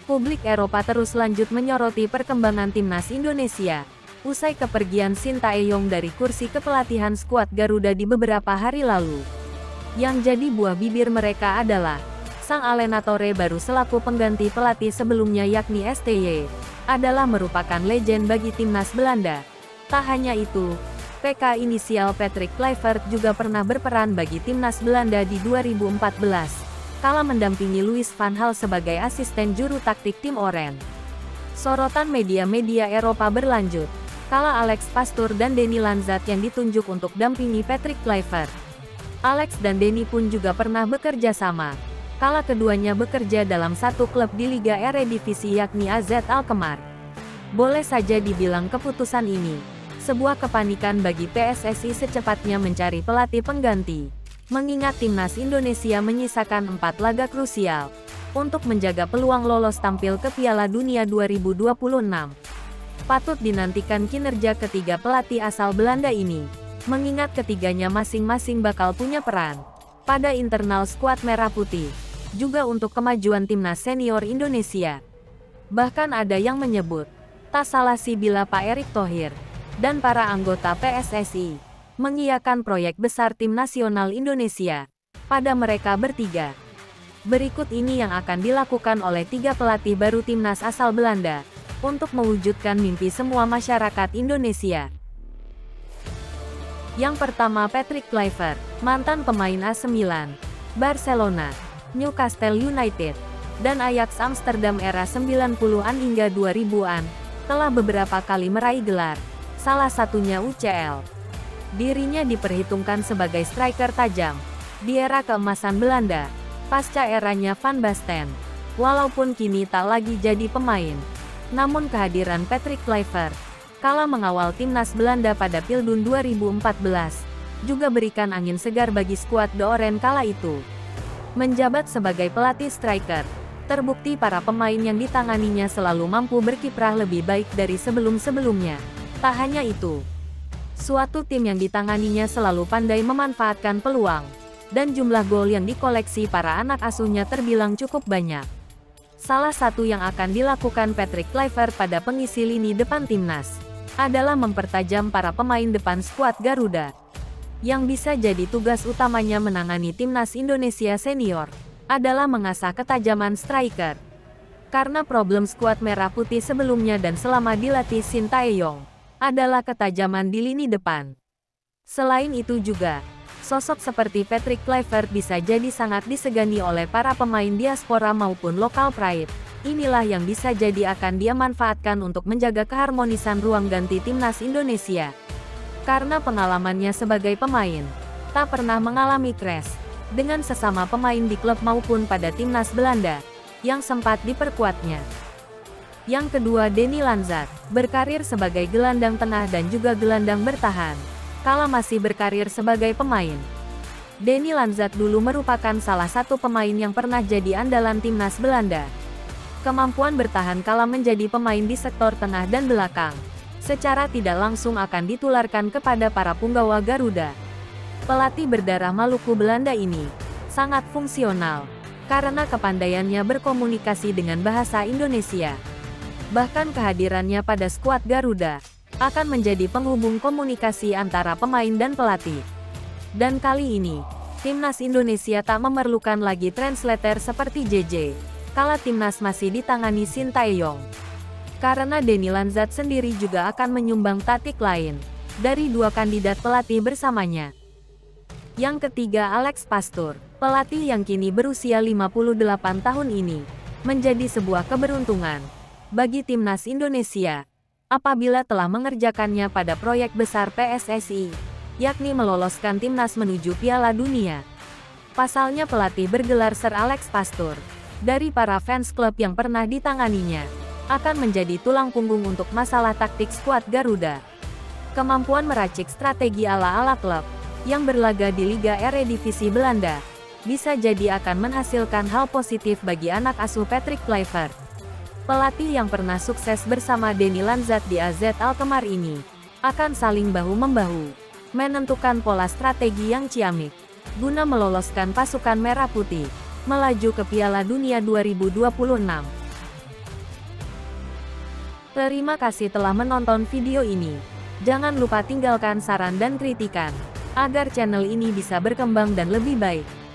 Publik Eropa terus lanjut menyoroti perkembangan timnas Indonesia. Usai kepergian Sintayong dari kursi kepelatihan skuad Garuda di beberapa hari lalu. Yang jadi buah bibir mereka adalah, sang Alenatore baru selaku pengganti pelatih sebelumnya yakni STY, adalah merupakan legend bagi timnas Belanda. Tak hanya itu, PK inisial Patrick Kluivert juga pernah berperan bagi timnas Belanda di 2014. Kala mendampingi Louis van Gaal sebagai asisten juru taktik tim Oranje. Sorotan media-media Eropa berlanjut, kala Alex Pastoor dan Denny Lanzat yang ditunjuk untuk dampingi Patrick Kluivert. Alex dan Denny pun juga pernah bekerja sama, kala keduanya bekerja dalam satu klub di Liga Eredivisie yakni AZ Alkmaar. Boleh saja dibilang keputusan ini, sebuah kepanikan bagi PSSI secepatnya mencari pelatih pengganti. Mengingat timnas Indonesia menyisakan 4 laga krusial untuk menjaga peluang lolos tampil ke Piala Dunia 2026. Patut dinantikan kinerja ketiga pelatih asal Belanda ini, mengingat ketiganya masing-masing bakal punya peran pada internal skuad Merah Putih, juga untuk kemajuan timnas senior Indonesia. Bahkan ada yang menyebut, tak salah sih bila Pak Erick Thohir dan para anggota PSSI mengiyakan proyek besar tim nasional Indonesia pada mereka bertiga. Berikut ini yang akan dilakukan oleh 3 pelatih baru timnas asal Belanda untuk mewujudkan mimpi semua masyarakat Indonesia. Yang pertama, Patrick Kluivert, mantan pemain AC Milan, Barcelona, Newcastle United, dan Ajax Amsterdam era 90-an hingga 2000-an, telah beberapa kali meraih gelar, salah satunya UCL. Dirinya diperhitungkan sebagai striker tajam di era keemasan Belanda, pasca eranya Van Basten. Walaupun kini tak lagi jadi pemain, namun kehadiran Patrick Kluivert, kala mengawal timnas Belanda pada Pildun 2014, juga berikan angin segar bagi skuad De Oranje kala itu. Menjabat sebagai pelatih striker, terbukti para pemain yang ditanganinya selalu mampu berkiprah lebih baik dari sebelum-sebelumnya. Tak hanya itu, suatu tim yang ditanganinya selalu pandai memanfaatkan peluang, dan jumlah gol yang dikoleksi para anak asuhnya terbilang cukup banyak. Salah satu yang akan dilakukan Patrick Kluivert pada pengisi lini depan timnas, adalah mempertajam para pemain depan skuad Garuda. Yang bisa jadi tugas utamanya menangani timnas Indonesia senior, adalah mengasah ketajaman striker. Karena problem skuad Merah Putih sebelumnya dan selama dilatih Sintayong, adalah ketajaman di lini depan. Selain itu juga, sosok seperti Patrick Kluivert bisa jadi sangat disegani oleh para pemain diaspora maupun lokal pride. Inilah yang bisa jadi akan dia manfaatkan untuk menjaga keharmonisan ruang ganti timnas Indonesia. Karena pengalamannya sebagai pemain, tak pernah mengalami clash dengan sesama pemain di klub maupun pada timnas Belanda, yang sempat diperkuatnya. Yang kedua, Denny Lanzat, berkarir sebagai gelandang tengah dan juga gelandang bertahan, kala masih berkarir sebagai pemain. Denny Lanzat dulu merupakan salah satu pemain yang pernah jadi andalan timnas Belanda. Kemampuan bertahan kala menjadi pemain di sektor tengah dan belakang, secara tidak langsung akan ditularkan kepada para punggawa Garuda. Pelatih berdarah Maluku Belanda ini sangat fungsional, karena kepandaiannya berkomunikasi dengan bahasa Indonesia. Bahkan kehadirannya pada skuad Garuda akan menjadi penghubung komunikasi antara pemain dan pelatih. Dan kali ini, timnas Indonesia tak memerlukan lagi translator seperti JJ, kala timnas masih ditangani Sintayong. Karena Denny Lanzat sendiri juga akan menyumbang taktik lain dari 2 kandidat pelatih bersamanya. Yang ketiga, Alex Pastoor, pelatih yang kini berusia 58 tahun ini, menjadi sebuah keberuntungan bagi timnas Indonesia apabila telah mengerjakannya pada proyek besar PSSI, yakni meloloskan timnas menuju Piala Dunia. Pasalnya pelatih bergelar Sir Alex Pastoor dari para fans klub yang pernah ditanganinya akan menjadi tulang punggung untuk masalah taktik skuad Garuda. Kemampuan meracik strategi ala-ala klub yang berlaga di Liga Eredivisie Belanda bisa jadi akan menghasilkan hal positif bagi anak asuh Patrick Kluivert. Pelatih yang pernah sukses bersama Denny Lanzat di AZ Alkmaar ini akan saling bahu-membahu menentukan pola strategi yang ciamik guna meloloskan pasukan merah putih melaju ke Piala Dunia 2026. Terima kasih telah menonton video ini. Jangan lupa tinggalkan saran dan kritikan agar channel ini bisa berkembang dan lebih baik.